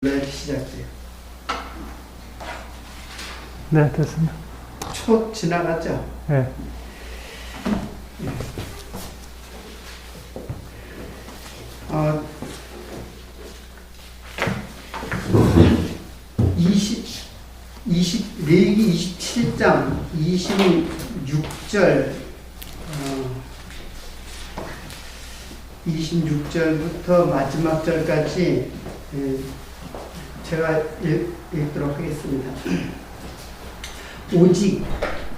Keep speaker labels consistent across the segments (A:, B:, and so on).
A: 네, 시작돼요.
B: 네, 됐습니다.
A: 초 지나갔죠?
B: 네.
C: 27장 26절 26절부터 마지막 절까지 제가 읽도록 하겠습니다. 오직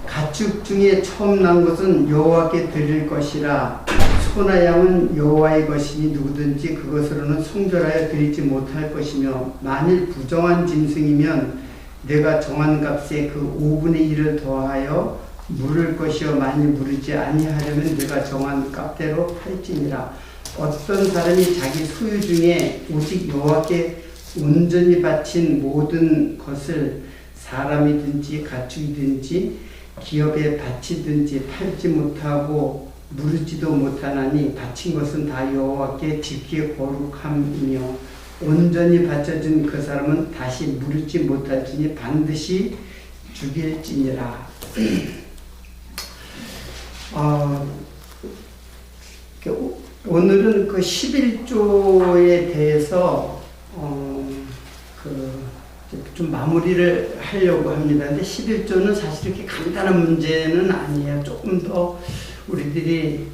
C: 가축 중에 처음 난 것은 여호와께 드릴 것이라. 소나 양은 여호와의 것이니 누구든지 그것으로는 성별하여 드리지 못할 것이며, 만일 부정한 짐승이면 내가 정한 값에 그 5분의 1을 더하여 물을 것이요, 만일 물으지 아니하려면 내가 정한 값대로 할지니라. 어떤 사람이 자기 소유 중에 오직 여호와께 온전히 바친 모든 것을 사람이든지 가축이든지 기업에 바치든지 팔지 못하고 무르지도 못하나니 바친 것은 다 여호와께 지키에 거룩함이며, 온전히 바쳐진 그 사람은 다시 무르지 못할지니 반드시 죽일지니라. 오늘은 그 11조에 대해서 좀 마무리를 하려고 합니다. 근데 11조는 사실 이렇게 간단한 문제는 아니에요. 조금 더 우리들이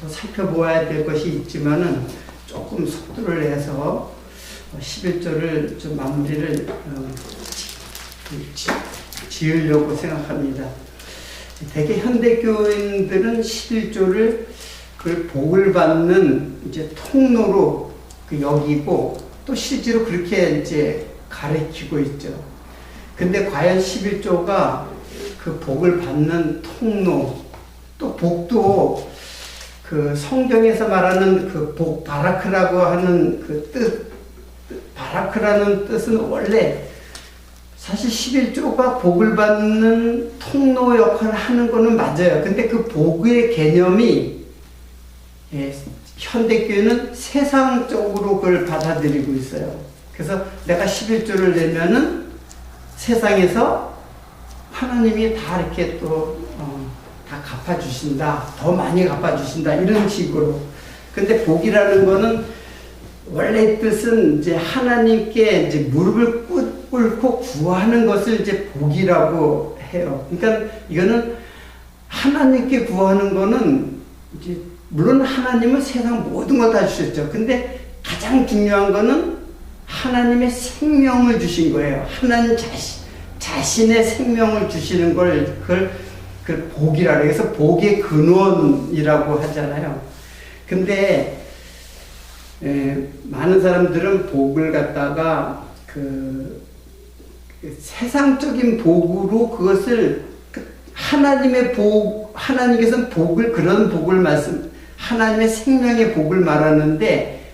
C: 더 살펴보아야 될 것이 있지만은 조금 속도를 내서 11조를 좀 마무리를 지으려고 생각합니다. 대개 현대교인들은 11조를 그 복을 받는 이제 통로로 여기고 또 실제로 그렇게 이제 가르치고 있죠. 근데 과연 11조가 그 복을 받는 통로, 또 복도 그 성경에서 말하는 그 복, 바라크라고 하는 그 뜻, 바라크라는 뜻은 원래 사실 11조가 복을 받는 통로 역할을 하는 거는 맞아요. 근데 그 복의 개념이 현대교회는 세상적으로 그걸 받아들이고 있어요. 그래서 내가 11조를 내면은 세상에서 하나님이 다 이렇게 또 다 갚아주신다, 더 많이 갚아주신다, 이런 식으로. 근데 복이라는 거는 원래 뜻은 이제 하나님께 이제 무릎을 꿇고 구하는 것을 이제 복이라고 해요. 그러니까 이거는 하나님께 구하는 거는 이제 물론 하나님은 세상 모든 걸 다 주셨죠. 근데 가장 중요한 거는 하나님의 생명을 주신 거예요. 하나님 자신의 생명을 주시는 걸 그걸 복이라고 해요. 그래서 복의 근원이라고 하잖아요. 근데 많은 사람들은 복을 갖다가 그 세상적인 복으로 그것을 하나님의 복, 하나님께서는 복을, 그런 복을 하나님의 생명의 복을 말하는데,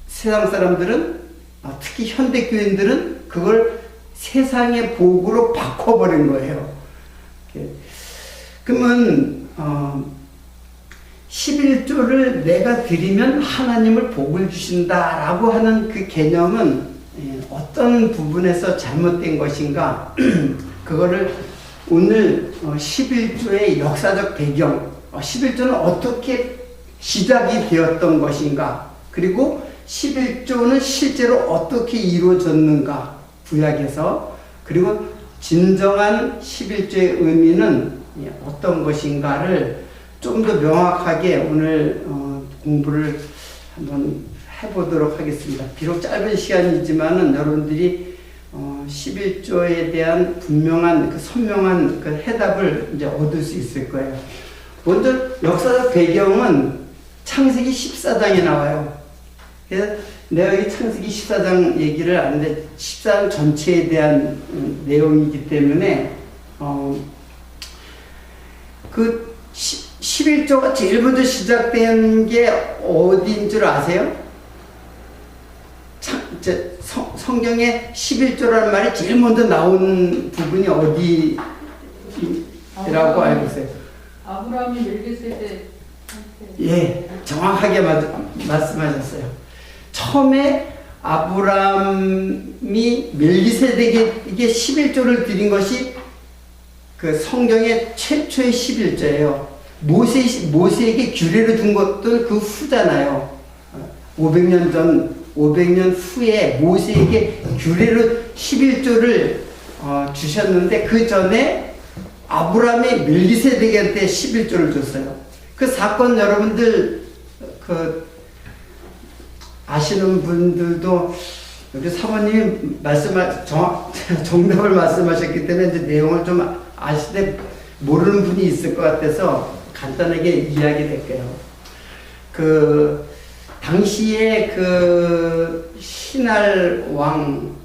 C: 세상 사람들은, 특히 현대교인들은 그걸 세상의 복으로 바꿔버린 거예요. 그러면 11조를 내가 드리면 하나님을 복을 주신다라고 하는 그 개념은 어떤 부분에서 잘못된 것인가? 그거를 오늘 11조의 역사적 배경, 11조는 어떻게 시작이 되었던 것인가, 그리고 11조는 실제로 어떻게 이루어졌는가, 구약에서, 그리고 진정한 11조의 의미는 어떤 것인가를 좀 더 명확하게 오늘 공부를 한번 해보도록 하겠습니다. 비록 짧은 시간이지만은 여러분들이 11조에 대한 분명한, 그 선명한 그 해답을 이제 얻을 수 있을 거예요. 먼저 역사적 배경은 창세기 14장에 나와요. 그래서 내가 이 창세기 14장 얘기를 하는데 14장 전체에 대한 내용이기 때문에 그 11조가 제일 먼저 시작된 게 어디인 줄 아세요? 성경에 11조라는 말이 제일 먼저 나온 부분이 어디라고 알고 있어요?
D: 아브라함이 멜기세덱.
C: 예, 정확하게 말씀하셨어요. 처음에 아브라함이 멜기세덱에게 11조를 드린 것이 그 성경의 최초의 11조예요. 모세에게 규례를 준 것들 그 후잖아요. 500년 후에 모세에게 규례로 11조를 주셨는데 그 전에 아브라함이 멜기세덱한테 11조를 줬어요. 그 사건 여러분들 아시는 분들도 우리 사모님 정답을 말씀하셨기 때문에 이제 내용을 좀 아시되 모르는 분이 있을 것 같아서 간단하게 이야기할게요. 당시에 신할 왕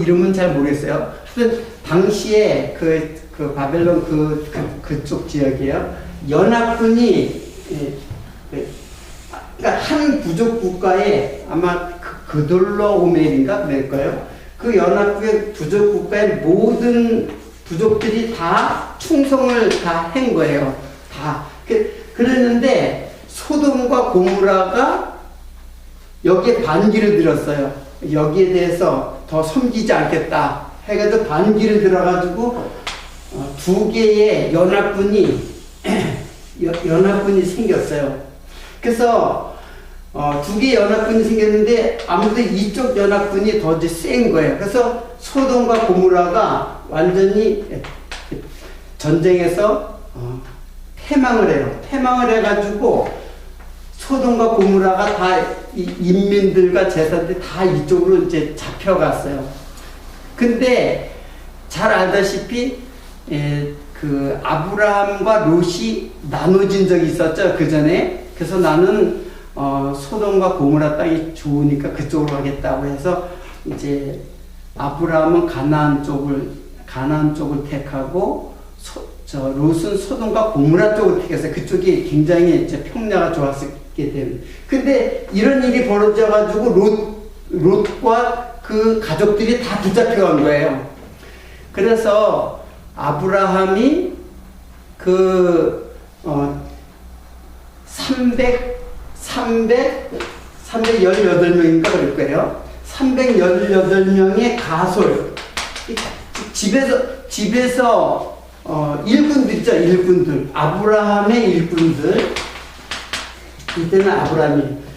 C: 이름은 잘 모르겠어요. 하여튼 당시에 바벨론 그쪽 지역이에요. 연합군이 그러니까 한 부족 국가에 아마 그돌로오멜인가 그럴까요? 그 연합국의 부족 국가의 모든 부족들이 다 충성을 다 한 거예요. 다. 그랬는데 소돔과 고모라가 여기에 반기를 들었어요. 여기에 대해서 더 섬기지 않겠다 해가지고 반기를 들어가지고 두 개의 연합군이 생겼어요. 그래서 두 개의 연합군이 생겼는데 아무래도 이쪽 연합군이 더 센 거예요. 그래서 소돔과 고모라가 완전히 전쟁에서 패망을 해요. 패망을 해가지고 소돔과 고모라가 다 인민들과 제사들이 다 이쪽으로 이제 잡혀갔어요. 근데 잘 알다시피 아브라함과 롯이 나눠진 적이 있었죠. 그 전에. 그래서 나는 소돔과 고모라 땅이 좋으니까 그쪽으로 가겠다고 해서 이제 아브라함은 가나안 쪽을 택하고 롯은 소돔과 고모라 쪽을 택했어요. 그쪽이 굉장히 이제 평야가 좋았었기 때문에. 근데 이런 일이 벌어져가지고 롯과 그 가족들이 다 붙잡혀간 거예요. 그래서 아브라함이 318명인가 그럴 거예요. 318명의 가솔. 집에서 일꾼들 있죠. 일꾼들. 아브라함의 일꾼들. 이때는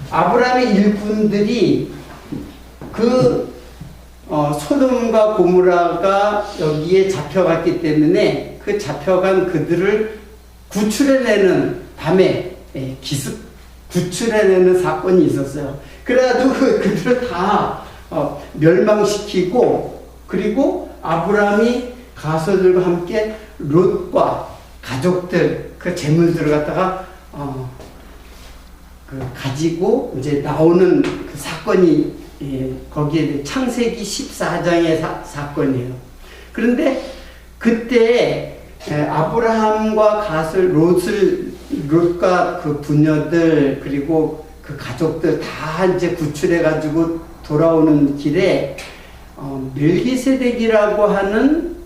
C: 아브라함의 일꾼들이 소돔과 고모라가 여기에 잡혀갔기 때문에 그 잡혀간 그들을 구출해내는 밤에 기습 구출해내는 사건이 있었어요. 그래가지고 그들을 다 멸망시키고 그리고 아브라함이 가서들과 함께 롯과 가족들 그 재물들을 갖다가 가지고 이제 나오는 그 사건이 거기에 창세기 14장의 사건이에요. 그런데 그때 아브라함과 가솔 롯과 그 부녀들 그리고 그 가족들 다 이제 구출해가지고 돌아오는 길에 멜기세덱이라고 하는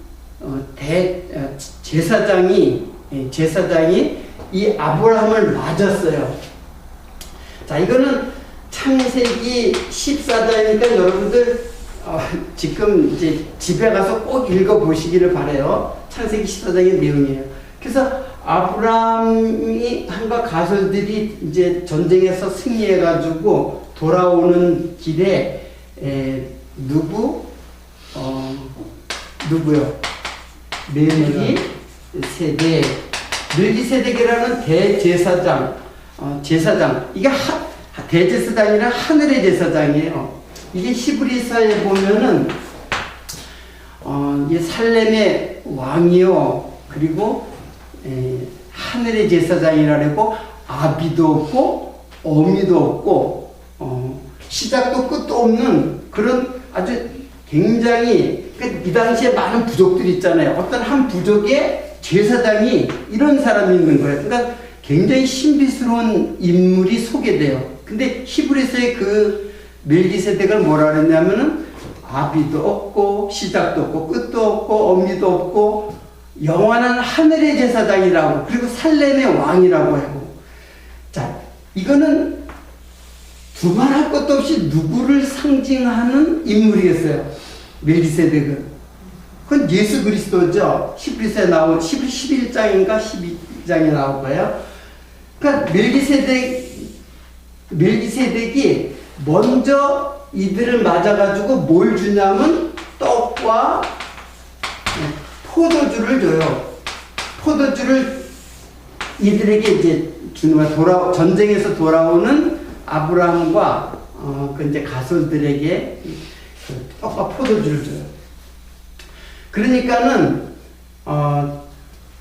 C: 제사장이 이 아브라함을 맞았어요. 자, 이거는 창세기 14장이니까 여러분들 지금 이제 집에 가서 꼭 읽어보시기를 바라요. 창세기 14장의 내용이에요. 그래서 아브라함이 한과 가솔들이 이제 전쟁에서 승리해가지고 돌아오는 길에 누구요? 멜기세덱이라는 대제사장, 이게 대제사장이란 하늘의 제사장이에요. 이게 히브리서에 보면은 이 살렘의 왕이요, 그리고 하늘의 제사장이라고 아비도 없고 어미도 없고 시작도 끝도 없는 그런 아주 굉장히 이 당시에 많은 부족들이 있잖아요. 어떤 한 부족에 제사장이 이런 사람이 있는 거예요. 그러니까 굉장히 신비스러운 인물이 소개돼요. 근데 히브리서의 그 멜기세덱을 뭐라 그랬냐면은 아비도 없고 시작도 없고 끝도 없고 어미도 없고 영원한 하늘의 제사장이라고, 그리고 살렘의 왕이라고 하고. 자, 이거는 두말할 것도 없이 누구를 상징하는 인물이었어요. 멜기세덱은. 그건 예수 그리스도죠. 11장인가 12장에 나올 거예요. 그러니까 멜기세덱이 먼저 이들을 맞아가지고 뭘 주냐면 떡과 포도주를 줘요. 포도주를 이들에게 이제 주는 거야. 전쟁에서 돌아오는 아브라함과 이제 가솔들에게 떡과 포도주를 줘요. 그러니까는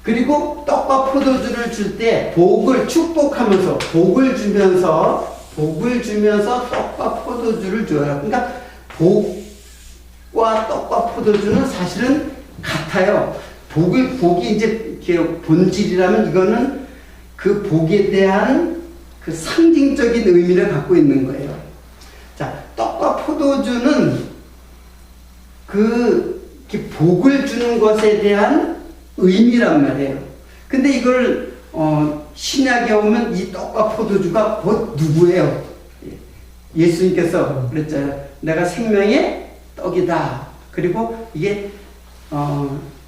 C: 그리고 떡과 포도주를 줄 때 복을 축복하면서 복을 주면서 떡과 포도주를 줘요. 그러니까 복과 떡과 포도주는 사실은 같아요. 복이 이제 본질이라면 이거는 그 복에 대한 그 상징적인 의미를 갖고 있는 거예요. 자, 떡과 포도주는 복을 주는 것에 대한 의미란 말이에요. 근데 이걸 신약에 오면 이 떡과 포도주가 곧 누구예요? 예수님께서 그랬잖아요. 내가 생명의 떡이다. 그리고 이게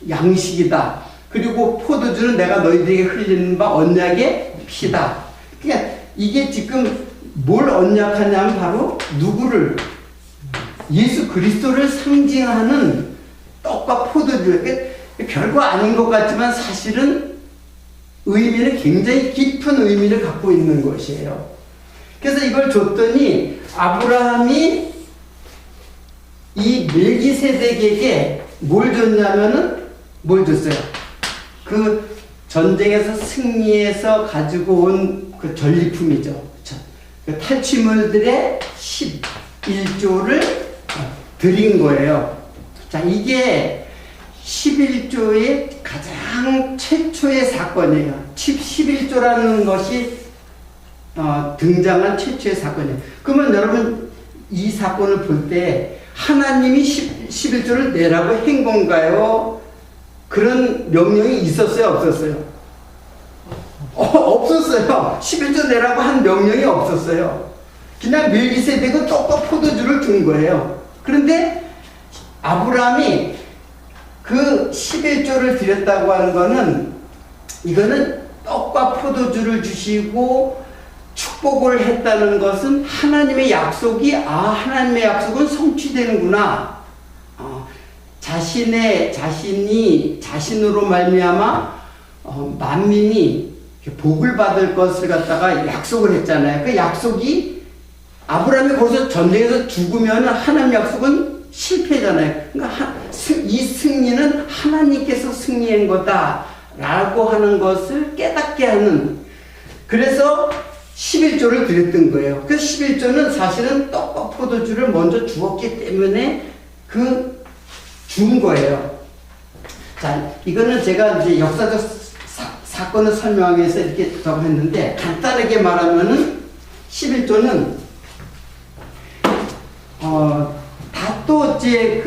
C: 양식이다. 그리고 포도주는 내가 너희들에게 흘리는 바 언약의 피다. 그러니까 이게 지금 뭘 언약하냐면 바로 누구를? 예수 그리스도를 상징하는 떡과 포도주. 별거 아닌 것 같지만 사실은 의미는 굉장히 깊은 의미를 갖고 있는 것이에요. 그래서 이걸 줬더니 아브라함이 이 멜기세덱에게 뭘 줬냐면은 뭘 줬어요? 그 전쟁에서 승리해서 가지고 온 그 전리품이죠. 그쵸? 그 탈취물들의 11조를 드린 거예요. 자, 이게 11조의 가장 최초의 사건이에요. 11조라는 것이 등장한 최초의 사건이에요. 그러면 여러분 이 사건을 볼 때 하나님이 11조를 내라고 한 건가요? 그런 명령이 있었어요? 없었어요? 없었어요. 11조 내라고 한 명령이 없었어요. 그냥 멜기세덱은 떡과 포도주를 준 거예요. 그런데 아브라함이 그 11조를 드렸다고 하는 거는 이거는 떡과 포도주를 주시고 축복을 했다는 것은 하나님의 약속이 하나님의 약속은 성취되는구나. 자신으로 말미암아 만민이 복을 받을 것을 갖다가 약속을 했잖아요. 그 약속이 아브라함이 거기서 전쟁에서 죽으면 하나님 약속은 실패잖아요. 그러니까 이 승리는 하나님께서 승리한 거다라고 하는 것을 깨닫게 하는, 그래서 11조를 드렸던 거예요. 그 11조는 사실은 떡과 포도주를 먼저 주었기 때문에 준 거예요. 자, 이거는 제가 이제 역사적 사건을 설명하기 위해서 이렇게 했는데, 간단하게 말하면은 11조는 또 이제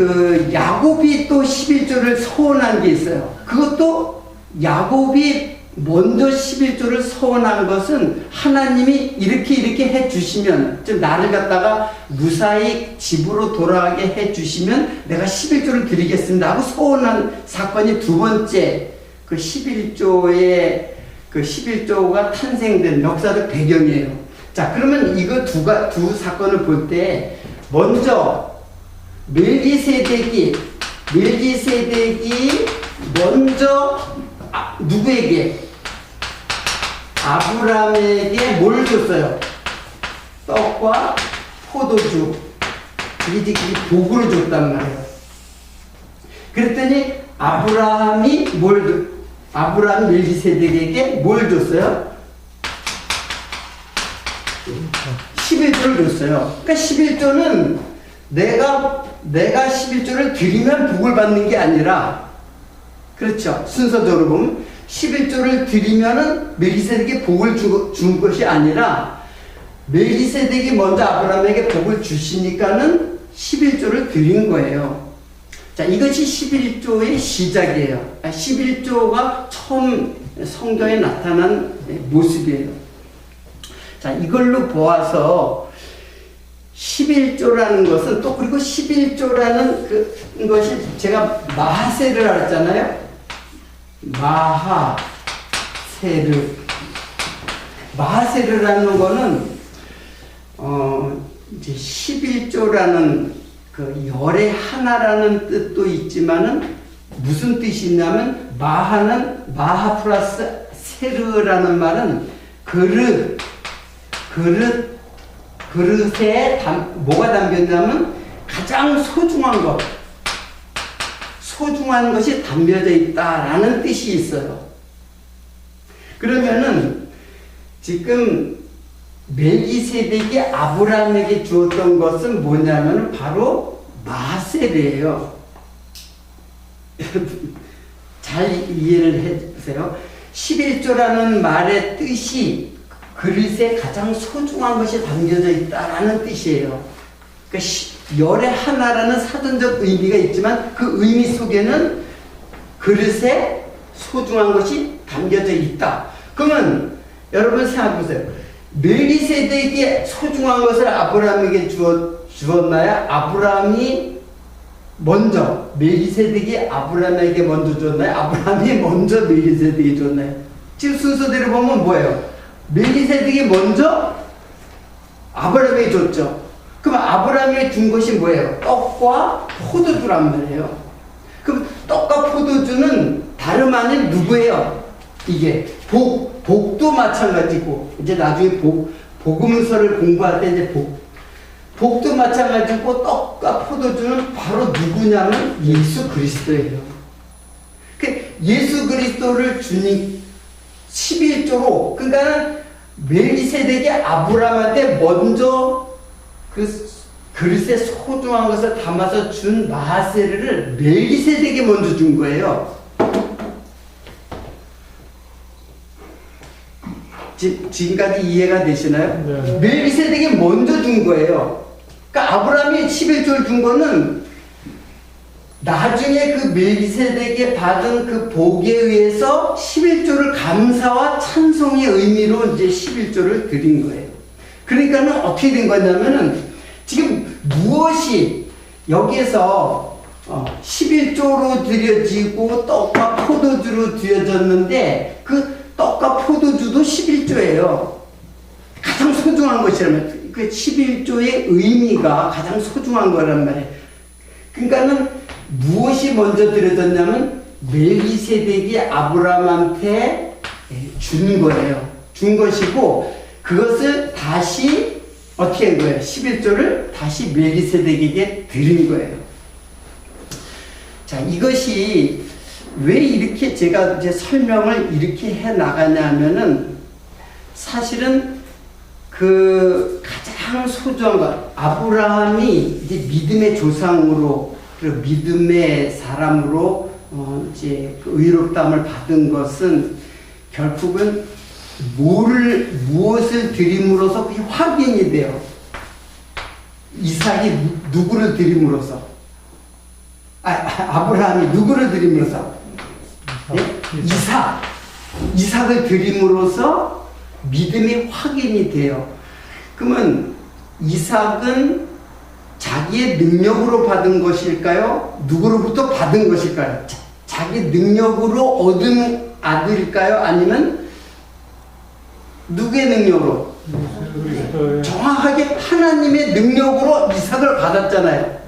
C: 야곱이 또 11조를 서원한 게 있어요. 그것도 야곱이 먼저 11조를 서원한 것은 하나님이 이렇게 해 주시면, 즉 나를 갖다가 무사히 집으로 돌아가게 해 주시면 내가 11조를 드리겠습니다 하고 서원한 사건이 두 번째 그 11조가 탄생된 역사적 배경이에요. 자, 그러면 이거 두 사건을 볼 때 먼저 멜기세덱이 먼저 누구에게? 아브라함에게 뭘 줬어요? 떡과 포도주. 이게 복을 줬단 말이에요. 그랬더니 아브라함이 멜기세덱에게 뭘 줬어요? 11조를 줬어요. 그러니까 11조는 내가 11조를 드리면 복을 받는 게 아니라, 그렇죠. 순서적으로 보면 11조를 드리면은 멜기세덱에게 복을 준 것이 아니라 멜기세덱이 먼저 아브라함에게 복을 주시니까는 11조를 드린 거예요. 자, 이것이 11조의 시작이에요. 11조가 처음 성경에 나타난 모습이에요. 자, 이걸로 보아서 11조라는 것은 또 그리고 11조라는 것이 제가 마하세를 알았잖아요. 마하세르라는 거는 이제 11조라는 그 열의 하나라는 뜻도 있지만은 무슨 뜻이 있냐면 마하 플러스 세르라는 말은 그릇에 뭐가 담겼냐면 가장 소중한 것이 담겨져 있다라는 뜻이 있어요. 그러면은 지금 멜기세덱이 아브라함에게 주었던 것은 뭐냐면 바로 마하세르예요. 잘 이해를 해주세요. 11조라는 말의 뜻이 그릇에 가장 소중한 것이 담겨져 있다라는 뜻이에요. 그러니까 열의 하나라는 사전적 의미가 있지만 그 의미 속에는 그릇에 소중한 것이 담겨져 있다. 그러면 여러분 생각해 보세요. 멜기세덱이 소중한 것을 아브라함에게 주었나요? 아브라함이 먼저 멜기세덱이 아브라함에게 먼저 줬나요? 아브라함이 먼저 멜기세덱이 줬나요? 지금 순서대로 보면 뭐예요? 멜기세덱이 먼저 아브라함에게 줬죠. 그럼 아브라함에게 준 것이 뭐예요? 떡과 포도주란 말이에요. 그럼 떡과 포도주는 다름 아닌 누구예요? 이게 복도 마찬가지고, 이제 나중에 복음서를 공부할 때 이제 복도 마찬가지고 떡과 포도주는 바로 누구냐면 예수 그리스도예요. 예수 그리스도를 주님 11조로, 그러니까 멜기세덱이 아브라함한테 먼저 그 그릇에 소중한 것을 담아서 준 마하세르를 멜기세덱이 먼저 준 거예요. 지금까지 이해가 되시나요?
B: 네.
C: 멜기세덱이 먼저 준 거예요. 그러니까 아브라함이 11조를 준 거는 나중에 그 멜기세덱이 받은 그 복에 의해서 11조를 감사와 찬송의 의미로 이제 11조를 드린 거예요. 그러니까는 어떻게 된 거냐면은 지금 무엇이 여기에서 11조로 드려지고 떡과 포도주로 드려졌는데 그 떡과 포도주도 11조예요. 가장 소중한 것이라면 그 11조의 의미가 가장 소중한 거란 말이에요. 그러니까는 무엇이 먼저 드려졌냐면 멜기세덱이 아브라함한테 준 거예요. 준 것이고 그것을 다시 어떻게 한 거예요? 11조를 다시 멜기세덱에게 드린 거예요. 자, 이것이 왜 이렇게 제가 이제 설명을 이렇게 해 나가냐면은 사실은 그 가장 소중한 것, 아브라함이 이제 믿음의 조상으로 그리고 믿음의 사람으로 이제 그 의롭다함을 받은 것은 결국은 무엇을 드림으로써 그게 확인이 돼요. 이삭이 누구를 드림으로써? 아브라함이 누구를 드림으로써? 네? 이삭을 드림으로써 믿음이 확인이 돼요. 그러면 이삭은 자기의 능력으로 받은 것일까요? 누구로부터 받은 것일까요? 자기 능력으로 얻은 아들일까요? 아니면 누구의 능력으로? 정확하게 하나님의 능력으로 이삭을 받았잖아요.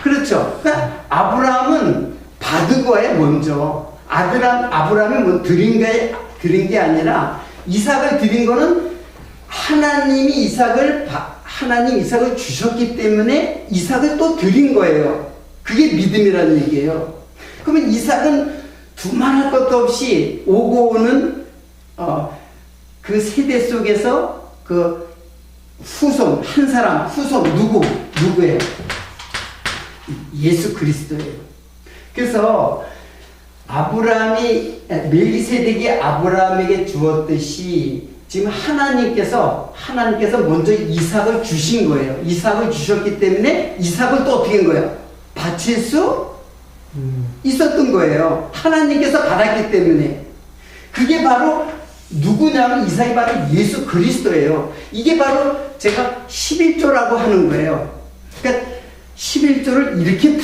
C: 그렇죠? 그러니까 아브라함은 받은 거예요, 먼저. 아브라함이 뭐 드린 게 아니라 이삭을 드린 거는 하나님 이삭을 주셨기 때문에 이삭을 또 드린 거예요. 그게 믿음이라는 얘기예요. 그러면 이삭은 두말할 것도 없이 오고 오는 그 세대 속에서 그 후손 누구예요? 예수 그리스도예요. 그래서 멜기세덱이 아브라함에게 주었듯이 지금 하나님께서 먼저 이삭을 주신 거예요. 이삭을 주셨기 때문에 이삭을 또 어떻게 한 거예요? 바칠 수 있었던 거예요. 하나님께서 받았기 때문에. 그게 바로 누구냐면 이삭이 바로 예수 그리스도예요. 이게 바로 제가 11조라고 하는 거예요. 그러니까 11조를 이렇게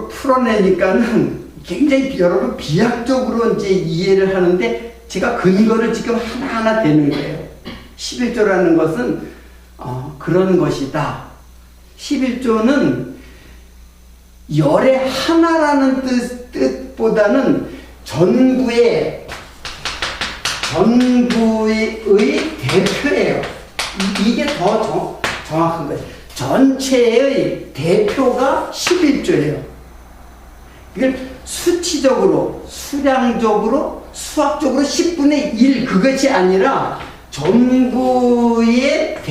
C: 풀어내니까는 굉장히 여러분 비약적으로 이제 이해를 하는데 제가 근거를 지금 하나하나 대는 거예요. 11조라는 것은 그런 것이다. 11조는 열의 하나라는 뜻보다는 전부의 대표예요. 이게 더 정확한 거예요. 전체의 대표가 11조예요. 이걸 수치적으로, 수량적으로, 수학적으로 10분의 1 그것이 아니라 전부의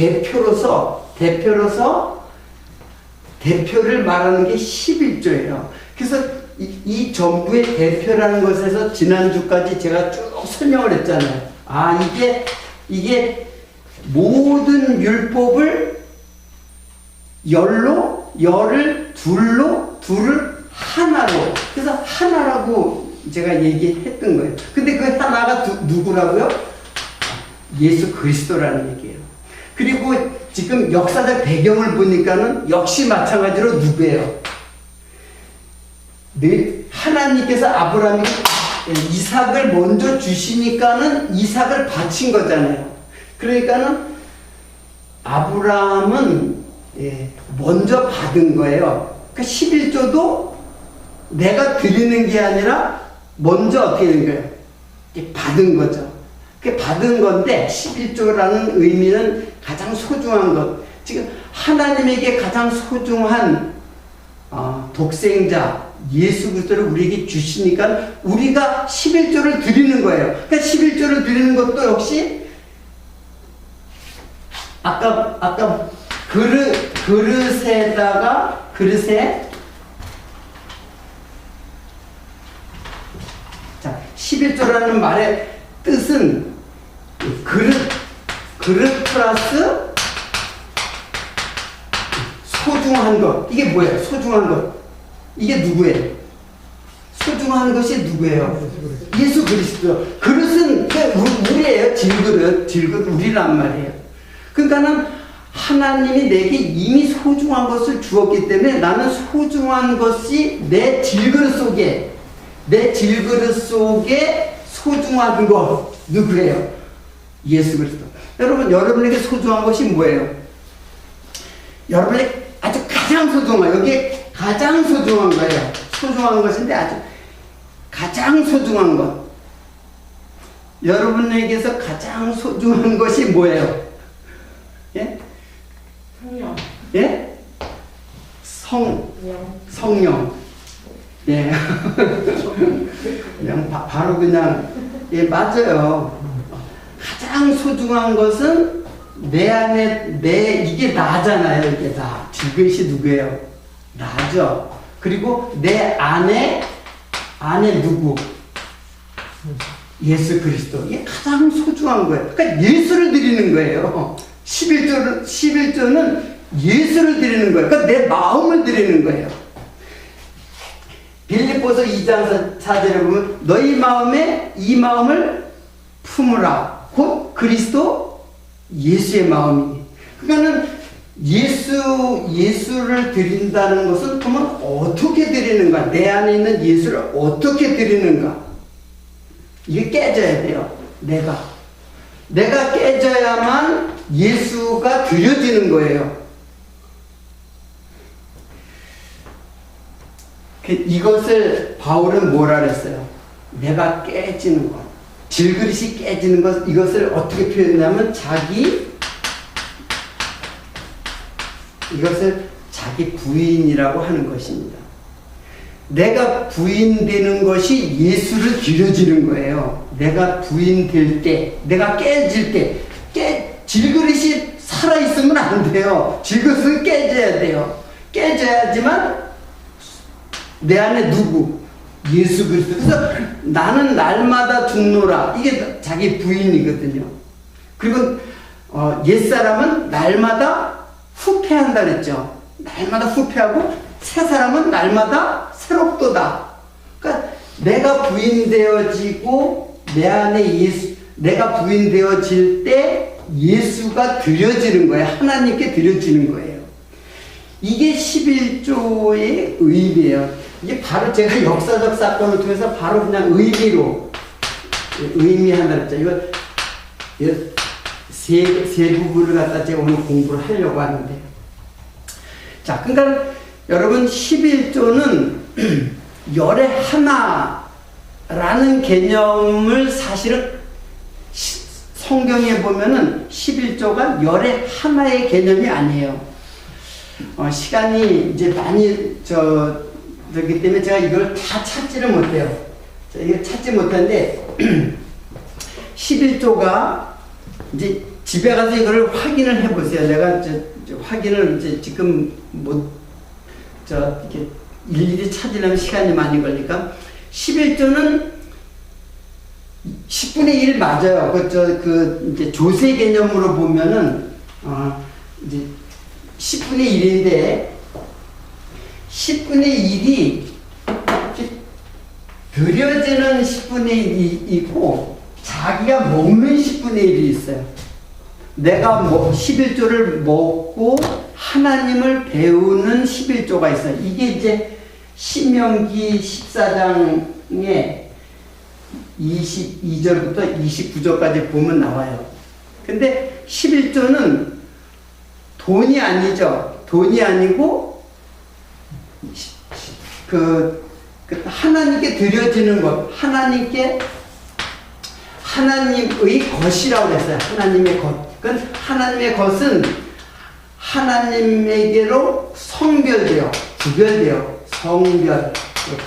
C: 대표를 말하는 게 11조예요. 그래서 이 전부의 대표라는 것에서 지난주까지 제가 쭉 설명을 했잖아요. 이게 모든 율법을 열을 둘을 하나로, 그래서 하나라고 제가 얘기했던 거예요. 근데 그 하나가 누구라고요? 예수 그리스도라는 얘기예요. 그리고 지금 역사적 배경을 보니까는 역시 마찬가지로 누구예요? 하나님께서 아브라함에게 이삭을 먼저 주시니까는 이삭을 바친 거잖아요. 그러니까는 아브라함은 먼저 받은 거예요. 그러니까 11조도 내가 드리는 게 아니라 먼저 어떻게 된 거예요? 받은 거죠. 그 받은 건데 11조라는 의미는 가장 소중한 것. 지금 하나님에게 가장 소중한 독생자 예수 그리스도를 우리에게 주시니까 우리가 11조를 드리는 거예요. 그러니까 11조를 드리는 것도 역시 아까 그릇에 자 11조라는 말의 뜻은 그릇 플러스 소중한 것. 이게 뭐예요? 소중한 것. 이게 누구예요? 소중한 것이 누구예요? 예수 그리스도. 그릇은 우리예요. 질그릇 우리란 말이에요. 그러니까는 하나님이 내게 이미 소중한 것을 주었기 때문에 나는 소중한 것이 내 질그릇 속에 소중한 것 누구예요? 예수 그리스도. 여러분에게 소중한 것이 뭐예요? 여러분에게 아주 가장 소중한, 여기에 가장 소중한 거예요. 소중한 것인데 아주 가장 소중한 것. 여러분에게서 가장 소중한 것이 뭐예요? 예?
D: 성령.
C: 예? 성령. 예. 그냥 바로 그냥, 예, 맞아요. 가장 소중한 것은 내 안에, 이게 나잖아요. 이게 나. 질그릇이 누구예요? 나죠. 그리고 내 안에 누구? 예수 그리스도. 이게 가장 소중한 거예요. 그러니까 예수를 드리는 거예요. 11조는 예수를 드리는 거예요. 그러니까 내 마음을 드리는 거예요. 빌립보서 2장 4절에 보면 너희 마음에 이 마음을 품으라. 곧 그리스도 예수의 마음이니. 그러니까는 예수를 드린다는 것은 그러면 어떻게 드리는가? 내 안에 있는 예수를 어떻게 드리는가? 이게 깨져야 돼요. 내가 깨져야만 예수가 드려지는 거예요. 이것을 바울은 뭐라 그랬어요? 내가 깨지는 것. 질그릇이 깨지는 것, 이것을 어떻게 표현하냐면 이것을 자기 부인이라고 하는 것입니다. 내가 부인되는 것이 예수를 드려지는 거예요. 내가 부인될 때, 내가 깨질 때, 질그릇이 살아있으면 안 돼요. 질그릇은 깨져야 돼요. 깨져야지만 내 안에 누구? 예수 그리스도. 그래서 나는 날마다 죽노라. 이게 자기 부인이거든요. 그리고 옛사람은 날마다 후패한다 그랬죠. 날마다 후패하고 새 사람은 날마다 새롭도다. 그러니까 내가 부인되어지고 내 안에 내가 부인 되어질 때 예수가 드려지는 거예요. 하나님께 드려지는 거예요. 이게 11조의 의미예요. 이게 바로 제가 역사적 사건을 통해서 바로 그냥 의미로 의미한다 그랬죠. 이거 세 부분을 갖다 제가 오늘 공부를 하려고 하는데, 자, 그러니까 여러분 11조는 열의 하나라는 개념을 사실은 성경에 보면은 11조가 열의 하나의 개념이 아니에요. 시간이 이제 많이 저기 때문에 제가 이걸 다 찾지를 못해요. 이걸 찾지 못하는데 11조가 이제 집에 가서 이걸 확인을 해보세요. 내가 확인을 이제 지금 이렇게 일일이 찾으려면 시간이 많이 걸리니까 11조는 10분의 1 맞아요. 이제 조세 개념으로 보면은 이제 10분의 1인데 10분의 1이 드려지는 10분의 1이 있고 자기가 먹는 10분의 1이 있어요. 내가 11조를 먹고 하나님을 배우는 11조가 있어요. 이게 이제 신명기 14장에 22절부터 29절까지 보면 나와요. 근데 11조는 돈이 아니죠. 돈이 아니고 하나님께 드려지는 것, 하나님의 것이라고 했어요. 하나님의 것. 그건 하나님의 것은 하나님에게로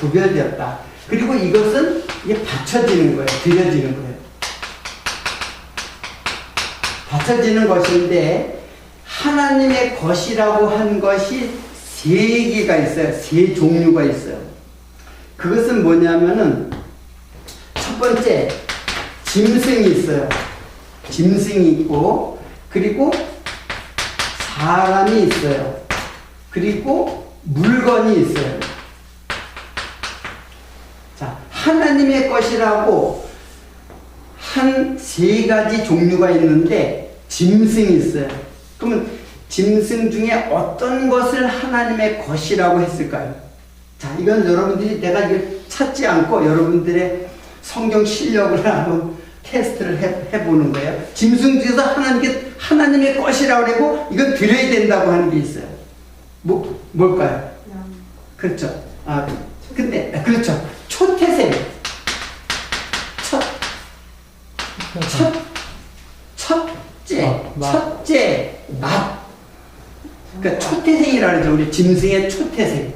C: 구별되었다. 그리고 이것은 이게 바쳐지는 거예요. 드려지는 거예요. 바쳐지는 것인데 하나님의 것이라고 한 것이 세 개가 있어요. 세 종류가 있어요. 그것은 뭐냐면은 첫 번째 짐승이 있어요. 짐승이 있고, 그리고 사람이 있어요. 그리고 물건이 있어요. 자, 하나님의 것이라고 한 세 가지 종류가 있는데 짐승이 있어요. 그러면 짐승 중에 어떤 것을 하나님의 것이라고 했을까요? 자, 이건 여러분들이 내가 이걸 찾지 않고 여러분들의 성경 실력을 한번 테스트를 해보는 거예요. 짐승 중에서 하나님의 것이라고 하고 이건 드려야 된다고 하는 게 있어요. 뭘까요? 그렇죠. 근데, 그렇죠. 초태생. 첫째, 낫. 그러니까 초태생이라고 하죠. 우리 짐승의 초태생.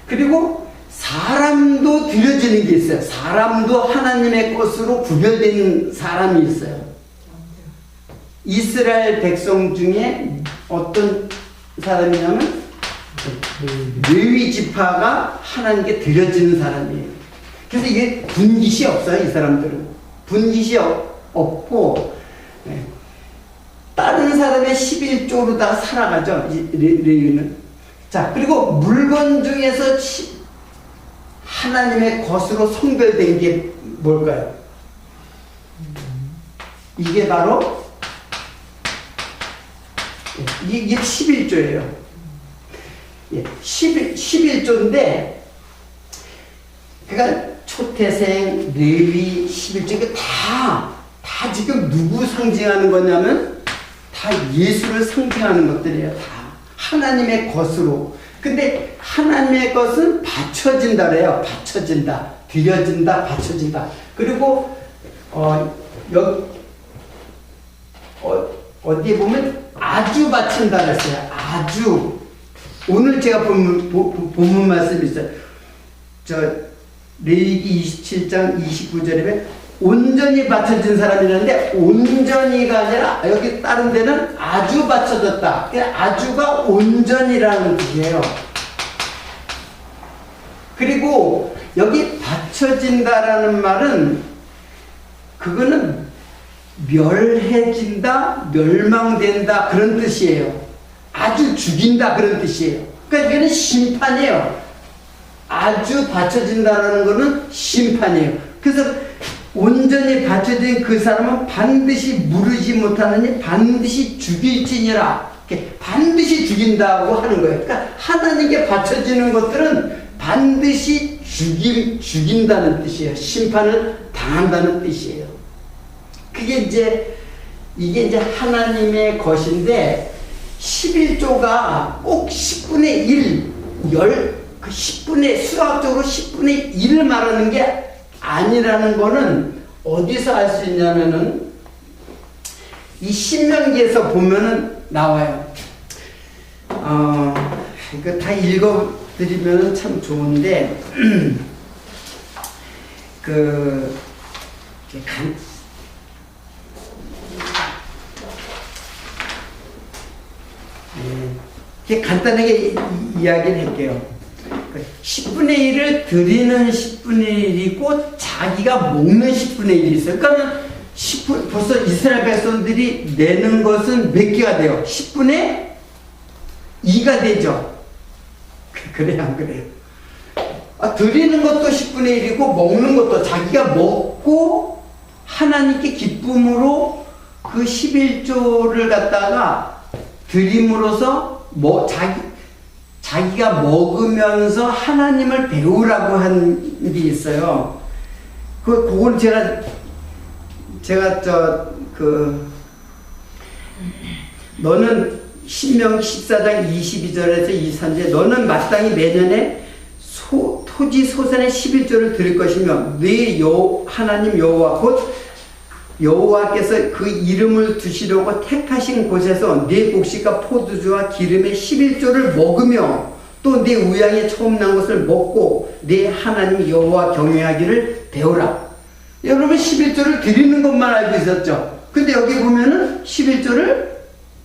C: 그리고 사람도 드려지는 게 있어요. 사람도 하나님의 것으로 구별된 사람이 있어요. 이스라엘 백성 중에 어떤 사람이냐면 레위 지파가 하나님께 드려지는 사람이에요. 그래서 이게 분깃이 없어요. 이 사람들은 분깃이 없고 다른 사람의 11조로 다 살아가죠. 레위는. 자, 그리고 물건 중에서 하나님의 것으로 성별된 게 뭘까요? 이게 바로 이게 11조예요. 11조인데 그러니까 초태생, 레위, 11조 이게 다 지금 누구 상징하는 거냐면 다 예수를 상징하는 것들이에요. 다 하나님의 것으로. 근데 하나님의 것은 바쳐진다 그래요. 바쳐진다. 드려진다. 바쳐진다. 그리고 어디에 보면 아주 바친다 그랬어요. 아주. 오늘 제가 본문 말씀이 있어요. 레위기 27장 29절에 온전히 바쳐진 사람이라는데 온전히가 아니라 여기 다른 데는 아주 바쳐졌다. 아주가 온전이라는 뜻이에요. 그리고 여기 바쳐진다라는 말은 그거는 멸해진다, 멸망된다 그런 뜻이에요. 아주 죽인다 그런 뜻이에요. 그러니까 이거는 심판이에요. 아주 바쳐진다라는 거는 심판이에요. 그래서 온전히 바쳐진 그 사람은 반드시 무르지 못하느니 반드시 죽일지니라. 이렇게 반드시 죽인다고 하는 거예요. 그러니까 하나님께 바쳐지는 것들은 반드시 죽인다는 뜻이에요. 심판을 당한다는 뜻이에요. 이게 이제 하나님의 것인데 11조가 꼭 10분의 1, 그 10분의, 수학적으로 10분의 1을 말하는 게 아니라는 거는 어디서 알 수 있냐면은 이 신명기에서 보면은 나와요. 이거 다 읽어드리면은 참 좋은데, 간단하게 이야기를 할게요. 10분의 1을 드리는 10분의 1이고 자기가 먹는 10분의 1이 있어요. 그러니까 벌써 이스라엘 백성들이 내는 것은 몇 개가 돼요? 10분의 2가 되죠. 그래요, 안 그래요? 드리는 것도 10분의 1이고 먹는 것도 자기가 먹고 하나님께 기쁨으로 그 11조를 갖다가 드림으로써 자기가 먹으면서 하나님을 배우라고 한 게 있어요. 그건 너는 신명기 14장 22절에서 23절 너는 마땅히 매년에 토지 소산의 11조를 드릴 것이며 네 하나님 여호와 곧 여호와께서 그 이름을 두시려고 택하신 곳에서 네 곡식과 포도주와 기름의 11조를 먹으며 또 네 우양에 처음 난 것을 먹고 네 하나님 여호와 경외하기를 배우라. 여러분 11조를 드리는 것만 알고 있었죠. 근데 여기 보면은 11조를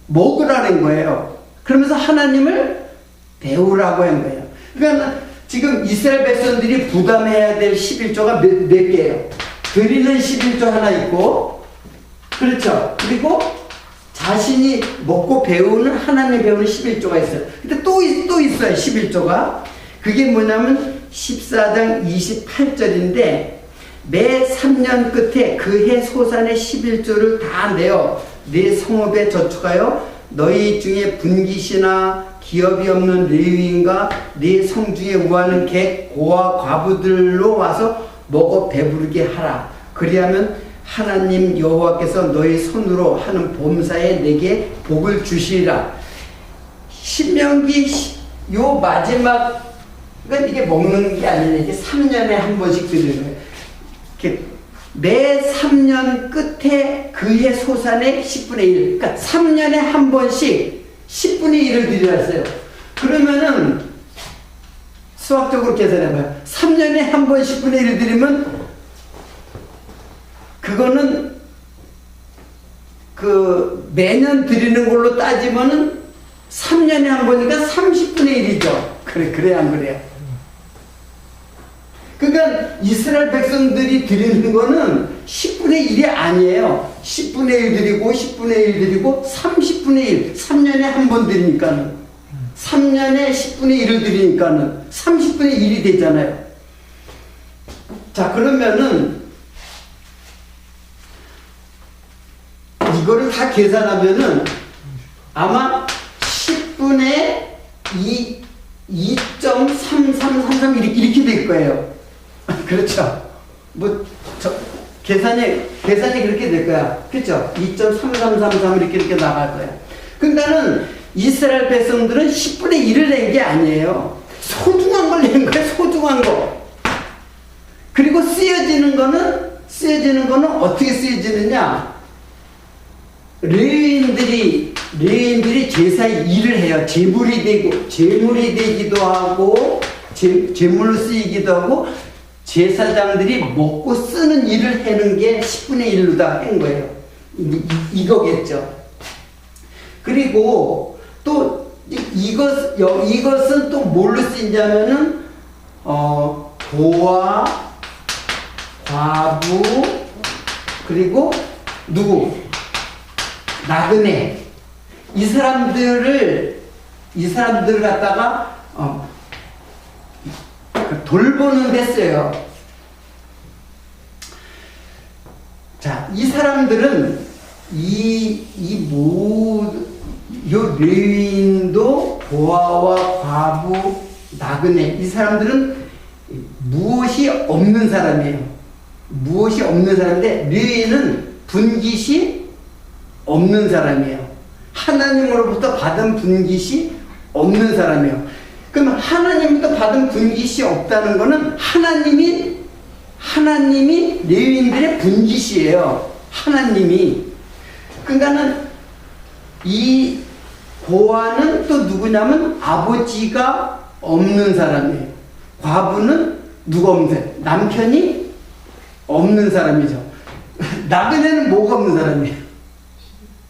C: 먹으라는 거예요. 그러면서 하나님을 배우라고 한 거예요. 그러니까 지금 이스라엘 백성들이 부담해야 될 11조가 몇 개예요? 드리는 11조 하나 있고, 그렇죠? 그리고 자신이 먹고 배우는, 하나님 배우는 11조가 있어요. 근데 또 있어요, 11조가. 그게 뭐냐면 14장 28절인데, 매 3년 끝에 그 해 소산의 11조를 다 내어 네 성읍에 저축하여 너희 중에 분깃이나 기업이 없는 레위인과 네 성 중에 우하는 객, 고아, 과부들로 와서 먹어 배부르게 하라. 그리하면 하나님 여호와께서 너희 손으로 하는 범사에 내게 복을 주시리라. 신명기 요 마지막은 이게 먹는 게 아니라 이게 3년에 한 번씩 드리는 거예요. 이렇게 매 3년 끝에 그해 소산의 10분의 1. 그러니까 3년에 한 번씩 10분의 1을 드리라 했어요. 그러면은 수학적으로 계산해봐요. 3년에 한 번 10분의 1을 드리면 그거는 매년 드리는 걸로 따지면은 3년에 한 번이니까 30분의 1이죠. 그래 안 그래요? 그러니까 이스라엘 백성들이 드리는 거는 10분의 1이 아니에요. 10분의 1 드리고 10분의 1 드리고 30분의 1. 3년에 한 번 드리니까는 3년에 10분의 1을 드리니까는 30분의 1이 되잖아요. 자, 그러면은 이거를 다 계산하면은 아마 10분의 2.3333 이렇게 될 거예요. 그렇죠? 계산이 그렇게 될 거야. 그렇죠? 2.3333 이렇게 나갈 거야. 그러니까는 이스라엘 백성들은 10분의 1을 낸 게 아니에요. 소중한 걸 낸 거예요. 소중한 거. 그리고 쓰여지는 거는 어떻게 쓰여지느냐? 레위인들이 제사의 일을 해요. 제물이 되기도 하고, 제물로 쓰이기도 하고, 제사장들이 먹고 쓰는 일을 하는 게 10분의 1로 다 한 거예요. 이거겠죠. 그리고 또 이것은 또 뭘로 쓰이냐면은 고아, 과부, 그리고 누구? 나그네. 이 사람들을 갖다가 돌보는 데 써요. 자, 이 사람들은 요 레위인도 보아와 과부 나그네 이 사람들은 무엇이 없는 사람이에요. 무엇이 없는 사람인데 레위인은 분깃이 없는 사람이에요. 하나님으로부터 받은 분깃이 없는 사람이에요. 그럼 하나님부터 받은 분깃이 없다는 것은 하나님이 레위인들의 분깃이에요. 하나님이. 그러니까는 이 고아는 또 누구냐면 아버지가 없는 사람이에요. 과부는 누가 없는 사람? 남편이 없는 사람이죠. 나그네는 뭐가 없는 사람이에요?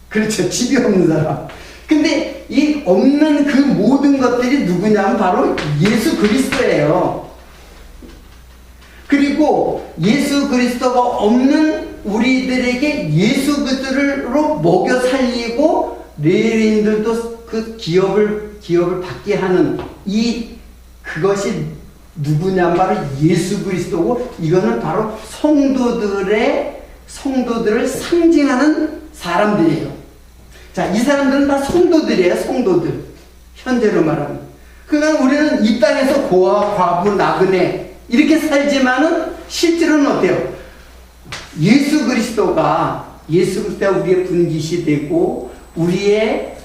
C: 그렇죠. 집이 없는 사람. 근데 이 없는 그 모든 것들이 누구냐면 바로 예수 그리스도예요. 그리고 예수 그리스도가 없는 우리들에게 예수 그리스도로 먹여 살리고 레위인들도 그 기업을 받게 하는 그것이 누구냐면 바로 예수 그리스도고 이거는 바로 성도들을 상징하는 사람들이에요. 자, 이 사람들은 다 성도들이에요. 성도들. 현재로 말하면. 그러니까 우리는 이 땅에서 고아, 과부, 나그네 이렇게 살지만은 실제로는 어때요? 예수 그리스도가 우리의 분깃이 되고 우리의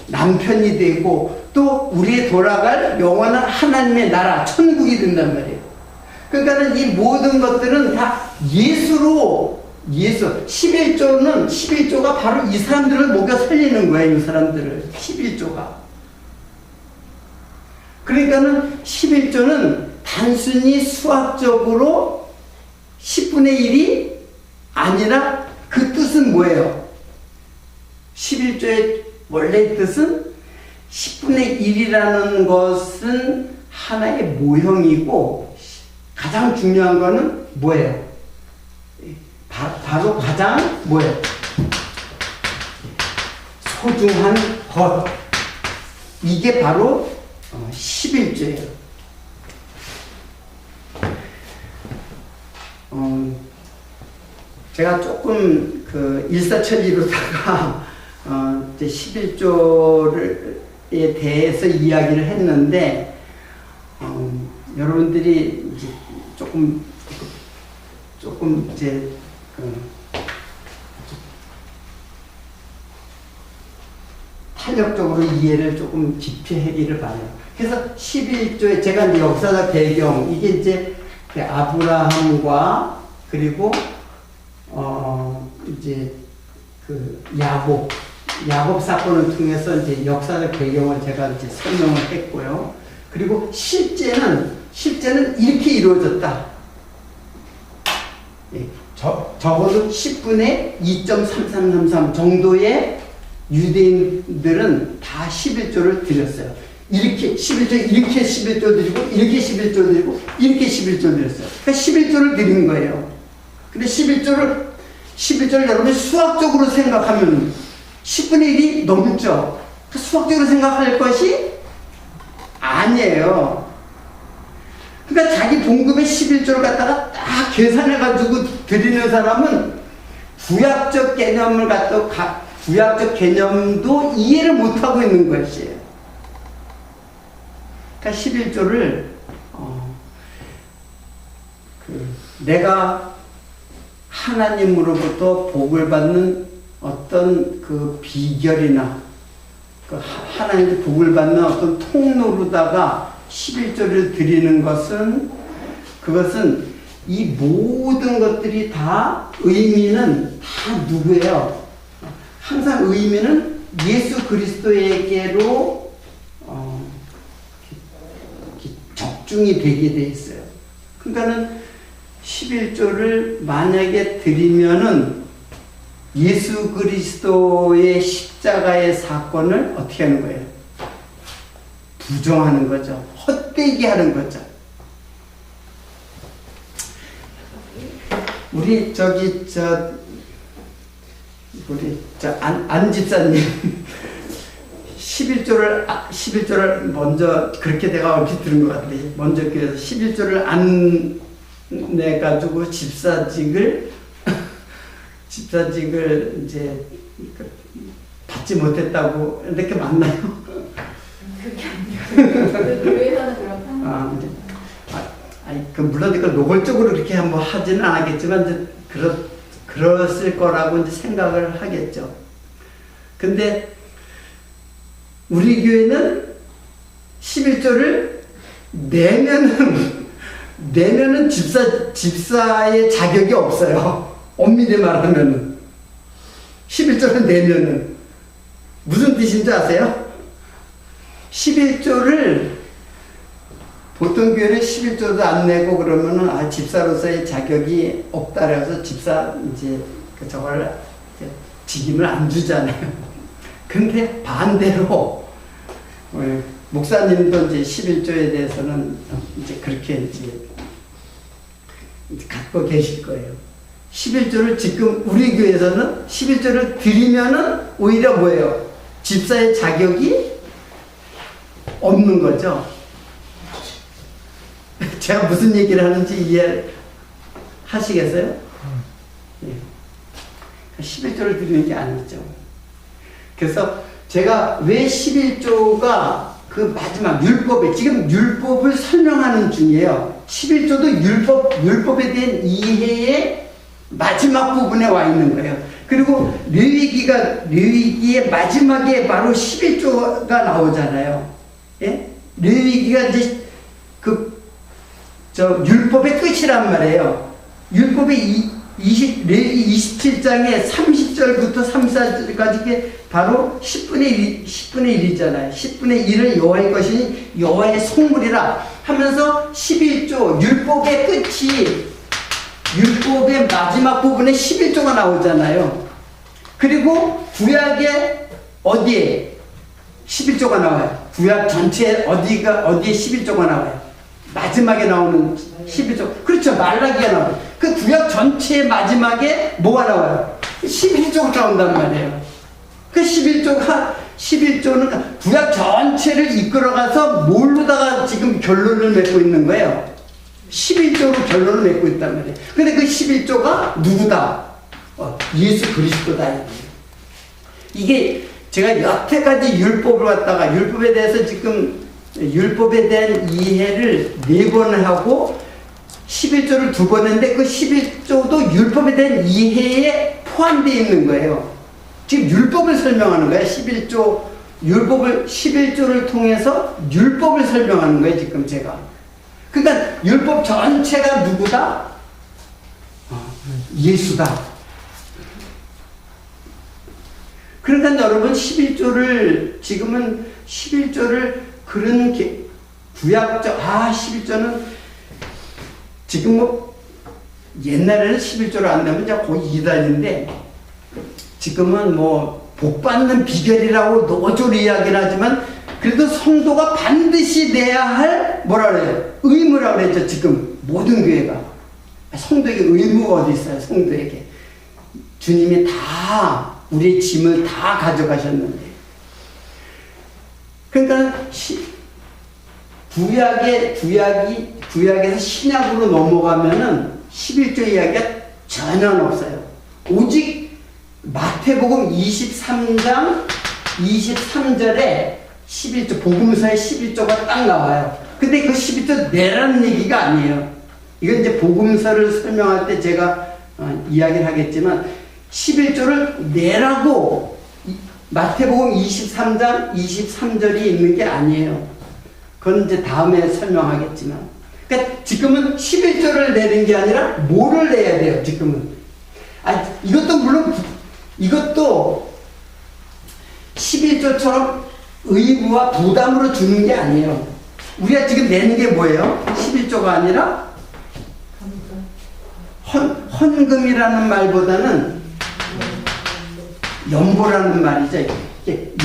C: 남편이 되고 또 우리의 돌아갈 영원한 하나님의 나라 천국이 된단 말이에요. 그러니까는 이 모든 것들은 다 예수 11조가 바로 이 사람들을 먹여 살리는 거예요. 이 사람들을 11조가. 그러니까는 11조는 단순히 수학적으로 10분의 1이 아니라 그 뜻은 뭐예요? 11조의 원래 뜻은 10분의 1이라는 것은 하나의 모형이고 가장 중요한 거는 뭐예요? 바로 가장 뭐예요? 소중한 것. 이게 바로 11조예요. 제가 조금 일사천리로다가 이제 11조에 대해서 이야기를 했는데 여러분들이 이제 조금 이제 탄력적으로 이해를 조금 깊이 하기를 바래요. 그래서 11조에 제가 이제 역사적 배경 이게 이제 아브라함과 그리고 이제 야곱 사건을 통해서 이제 역사적 배경을 제가 이제 설명을 했고요. 그리고 실제는 이렇게 이루어졌다. 적어도 10분의 2.3333 정도의 유대인들은 다 11조를 드렸어요. 이렇게 11조 드리고, 이렇게 11조 드리고, 이렇게 11조 드렸어요. 그러니까 11조를 드린 거예요. 근데 11조를 여러분이 수학적으로 생각하면 10분의 1이 넘죠. 수학적으로 생각할 것이 아니에요. 그러니까 자기 봉급의 11조를 갖다가 딱 계산해가지고 드리는 사람은 구약적 개념도 이해를 못하고 있는 것이에요. 그러니까 11조를 내가 하나님으로부터 복을 받는 어떤 그 비결이나 하나님의 복을 받는 어떤 통로로다가 11조를 드리는 그것은 이 모든 것들이 다 의미는 다 누구예요? 항상 의미는 예수 그리스도에게로 적중이 되게 돼 있어요. 그러니까는 11조를 만약에 드리면은 예수 그리스도의 십자가의 사건을 어떻게 하는 거예요? 부정하는 거죠. 헛되게 하는 거죠. 우리 안 집사님 11조를 먼저 그렇게 내가 얼핏 들은 것 같아요. 먼저 그래서 11조를 안 내가지고 집사직을 집사직을 이제 받지 못했다고 이렇게 맞나요?
D: 그게 아니에요. 그 교회에서는 그런 편.
C: 물론 그 노골적으로 그렇게 한번 하지는 않았겠지만 이제 그랬을 거라고 이제 생각을 하겠죠. 근데 우리 교회는 11조를 내면은 집사의 자격이 없어요. 엄밀히 말하면은 11조를 내면은 무슨 뜻인지 아세요? 11조를 보통 교회는 11조도 안 내고 그러면은 집사로서의 자격이 없다 그래서 집사 이제 저걸 직임을 안 주잖아요. 근데 반대로 목사님도 이제 11조에 대해서는 이제 그렇게 이제 갖고 계실 거예요. 11조를 지금 우리 교회에서는 11조를 드리면은 오히려 뭐예요? 집사의 자격이 없는 거죠. 제가 무슨 얘기를 하는지 이해하시겠어요? 예. 11조를 드리는 게 아니죠. 그래서 제가 왜 11조가 그 마지막 율법에, 지금 율법을 설명하는 중이에요. 11조도 율법에 대한 이해의 마지막 부분에 와 있는 거예요. 그리고 레위기의 마지막에 바로 11조가 나오잖아요. 예? 레위기가 이제 율법의 끝이란 말이에요. 율법의 레위기 27장에 30절부터 34절까지 바로 10분의 1이잖아요. 10분의 1은 여호와의 것이니 여호와의 성물이라 하면서 11조 율법의 끝이 율법의 마지막 부분에 11조가 나오잖아요. 그리고 구약에 어디에 11조가 나와요? 구약 전체에 어디에 11조가 나와요? 마지막에 나오는 11조. 그렇죠. 말라기가 나와요. 그 구약 전체의 마지막에 뭐가 나와요? 11조가 나온단 말이에요. 그 11조는 구약 전체를 이끌어가서 뭘로다가 지금 결론을 맺고 있는 거예요? 11조로 결론을 맺고 있단 말이에요. 근데 그 11조가 누구다? 예수 그리스도다. 이게 제가 여태까지 율법을 갖다가 율법에 대해서 지금 율법에 대한 이해를 4번 하고 11조를 2번 했는데 그 11조도 율법에 대한 이해에 포함되어 있는 거예요. 지금 율법을 설명하는 거예요. 11조를 통해서 율법을 설명하는 거예요. 지금 제가. 그러니까 율법 전체가 누구다? 예수다. 그러니까 여러분 11조를 그런 구약적 11조는 지금 뭐 옛날에는 11조를 안 내면 거의 이단인데 지금은 뭐 복받는 비결이라고 노조로 이야기를 하지만 그래도 성도가 반드시 내야 할 뭐라 그래요? 의무라고 그랬죠. 지금 모든 교회가 성도에게 의무가 어디 있어요? 성도에게 주님이 다 우리의 짐을 다 가져가셨는데 그러니까 구약에서 신약으로 넘어가면은 11조 이야기가 전혀 없어요. 오직 마태복음 23장 23절에 11조, 복음서에 11조가 딱 나와요. 근데 그 11조 내라는 얘기가 아니에요. 이건 이제 복음서를 설명할 때 제가 이야기를 하겠지만 11조를 내라고 마태복음 23장 23절이 있는 게 아니에요. 그건 이제 다음에 설명하겠지만. 그러니까 지금은 11조를 내는 게 아니라 뭐를 내야 돼요, 지금은. 이것도 물론, 이것도 11조처럼 의무와 부담으로 주는 게 아니에요. 우리가 지금 내는 게 뭐예요? 11조가 아니라 헌금이라는 말보다는 연보라는 말이죠.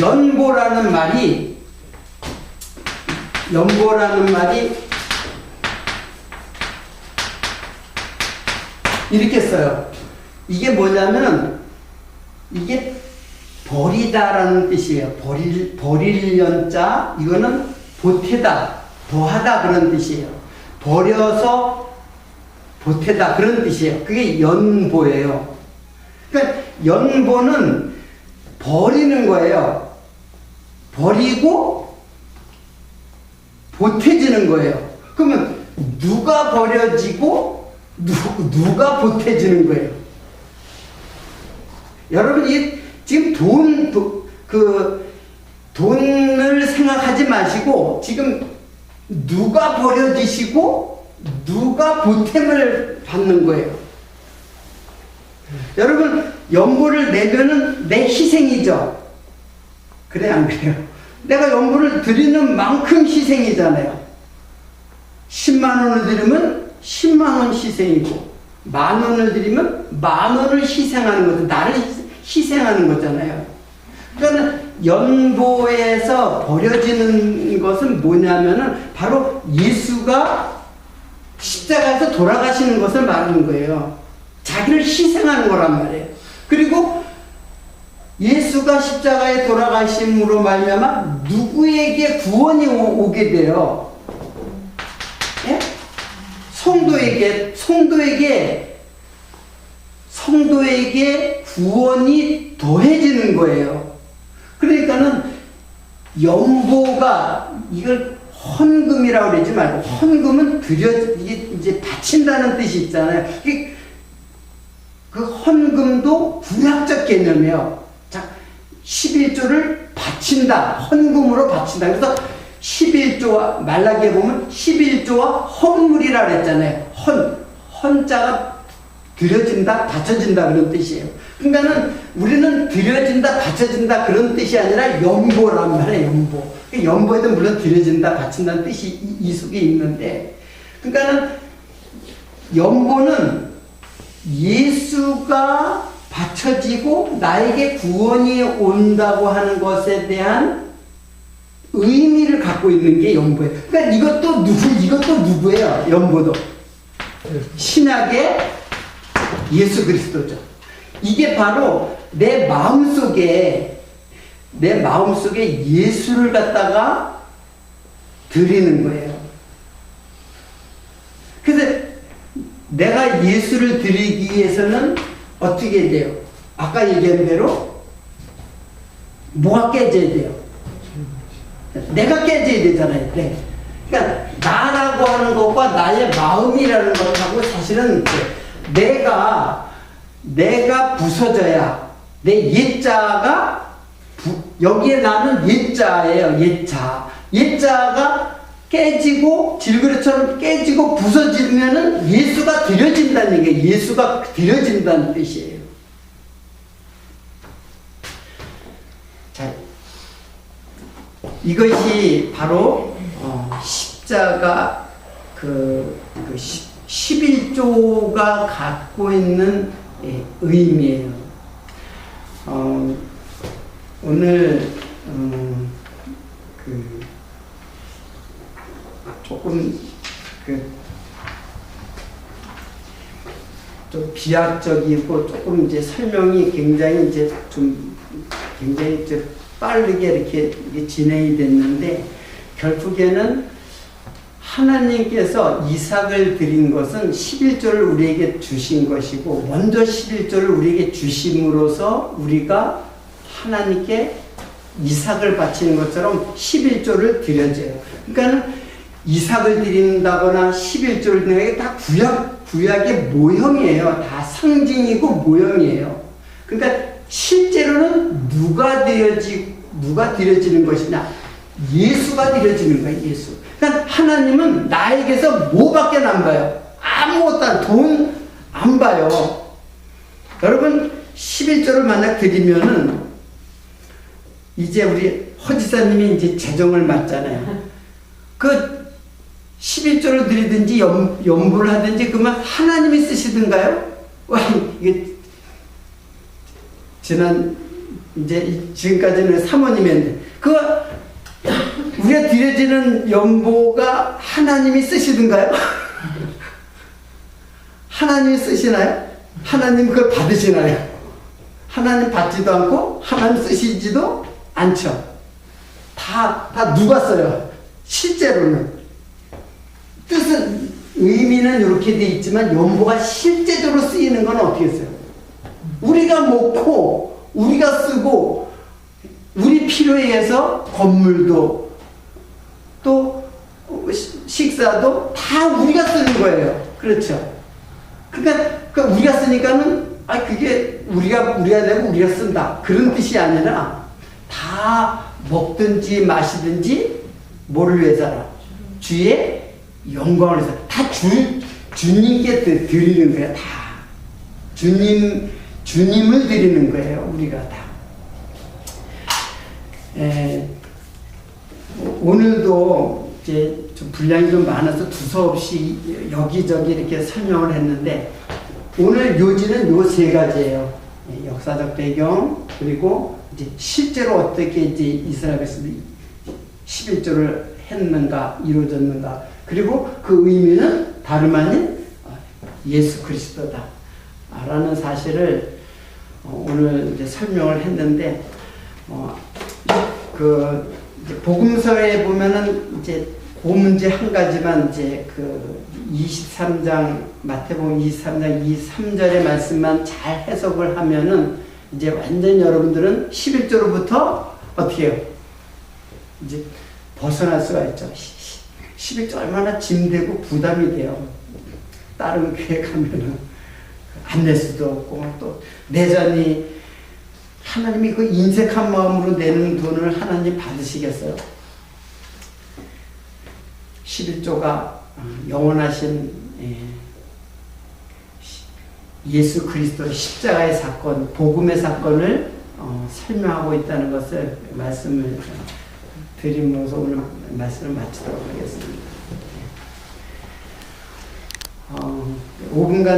C: 연보라는 말이 이렇게 써요. 이게 뭐냐면 이게 버리다라는 뜻이에요. 버릴 연자, 이거는 보태다, 더하다 그런 뜻이에요. 버려서 보태다 그런 뜻이에요. 그게 연보예요. 그러니까 연보는 버리는 거예요. 버리고 보태지는 거예요. 그러면 누가 버려지고 누가 보태지는 거예요. 여러분 지금 돈을 생각하지 마시고 지금 누가 버려지시고 누가 보탬을 받는 거예요. 여러분 연보를 내면은 내 희생이죠. 그래 안 그래요? 내가 연보를 드리는 만큼 희생이잖아요. 10만 원을 드리면 10만 원 희생이고 만 원을 드리면 만 원을 희생하는 거죠. 나를 희생하는 거잖아요. 그러니까 연보에서 버려지는 것은 뭐냐면은 바로 예수가 십자가에서 돌아가시는 것을 말하는 거예요. 자기를 희생하는 거란 말이에요. 그리고 예수가 십자가에 돌아가심으로 말미암아 누구에게 구원이 오게 돼요? 예? 성도에게 구원이 더해지는 거예요. 그러니까는 연보가 이걸 헌금이라고 그러지 말고 헌금은 이제 바친다는 뜻이 있잖아요. 그 헌금도 구약적 개념이에요. 자, 11조를 바친다. 헌금으로 바친다. 그래서 11조와 말라기에 보면 11조와 헌물이라 그랬잖아요. 헌자가 드려진다, 바쳐진다 그런 뜻이에요. 그러니까는 우리는 드려진다, 바쳐진다 그런 뜻이 아니라 연보란 말이에요. 연보. 연보에도 물론 드려진다, 바친다는 뜻이 이 속에 있는데, 그러니까는 연보는 예수가 바쳐지고 나에게 구원이 온다고 하는 것에 대한 의미를 갖고 있는 게 연보예요. 그러니까 이것도 누구예요? 연보도. 신약의 예수 그리스도죠. 이게 바로 내 마음속에 예수를 갖다가 드리는 거예요. 그래서 내가 예수를 드리기 위해서는 어떻게 돼요? 아까 얘기한 대로 뭐가 깨져야 돼요? 내가 깨져야 되잖아요. 네. 그러니까 나라고 하는 것과 나의 마음이라는 것하고 사실은 내가 부서져야 내 옛자가 여기에 나는 옛자예요. 옛자가 깨지고 질그릇처럼 깨지고 부서지면은 예수가 드려진다는 얘기예요. 예수가 드려진다는 뜻이에요. 자, 이것이 바로 십자가 11조가 갖고 있는 의미예요. 오늘 조금 좀 비약적이고 조금 이제 설명이 굉장히 빠르게 이렇게 진행이 됐는데, 결국에는 하나님께서 이삭을 드린 것은 11조를 우리에게 주신 것이고, 먼저 11조를 우리에게 주심으로써 우리가 하나님께 이삭을 바치는 것처럼 11조를 드려줘요. 그러니까 이삭을 드린다거나 11조를 드리는 게 다 구약의 모형이에요. 다 상징이고 모형이에요. 그러니까 실제로는 누가 드려지는 것이냐? 예수가 드려지는 거예요. 예수. 그러니까 하나님은 나에게서 뭐밖에 안 봐요? 아무것도 돈 안 봐요. 여러분 11조를 만약 드리면은 이제 우리 허지사님이 이제 재정을 맡잖아요. 그 11조를 드리든지 연부를 하든지 그러면 하나님이 쓰시든가요? 이게 지금까지는 사모님인데 우리가 드려지는 연보가 하나님이 쓰시든가요? 하나님이 쓰시나요? 하나님 그걸 받으시나요? 하나님 받지도 않고 하나님 쓰시지도 않죠. 다 누가 써요? 실제로는. 의미는 이렇게 돼 있지만 연보가 실제적으로 쓰이는 건 어떻게 써요? 우리가 먹고 우리가 쓰고 우리 필요에 의해서 건물도 또 식사도 다 우리가 쓰는 거예요. 그렇죠? 그러니까 우리가 쓰니까는 그게 우리가 내고 우리가 쓴다 그런 뜻이 아니라 다 먹든지 마시든지 뭐를 위해서라? 주의 영광을 위해서 다 주님께 드리는 거야. 다 주님을 드리는 거예요. 우리가 다. 오늘도 이제 좀 분량이 좀 많아서 두서없이 여기저기 이렇게 설명을 했는데 오늘 요지는 요 세 가지예요. 역사적 배경 그리고 이제 실제로 어떻게 이제 이스라엘 백성들이 11조를 했는가 이루어졌는가 그리고 그 의미는 다름 아닌 예수 그리스도다 라는 사실을 오늘 이제 설명을 했는데 그 복음서에 보면은 이제 그 문제 한 가지만 이제 그 23장 마태복음 23장 23절의 말씀만 잘 해석을 하면은 이제 완전 여러분들은 11조로부터 어떻게 해요? 이제 벗어날 수가 있죠. 11조 얼마나 짐되고 부담이 돼요. 다른 교회 가면은 안 낼 수도 없고 또 내전이 하나님이 그 인색한 마음으로 내는 돈을 하나님 받으시겠어요? 11조가 영원하신 예수 그리스도의 십자가의 사건, 복음의 사건을 설명하고 있다는 것을 말씀을 드림으로써 오늘 말씀을 마치도록 하겠습니다. 5분간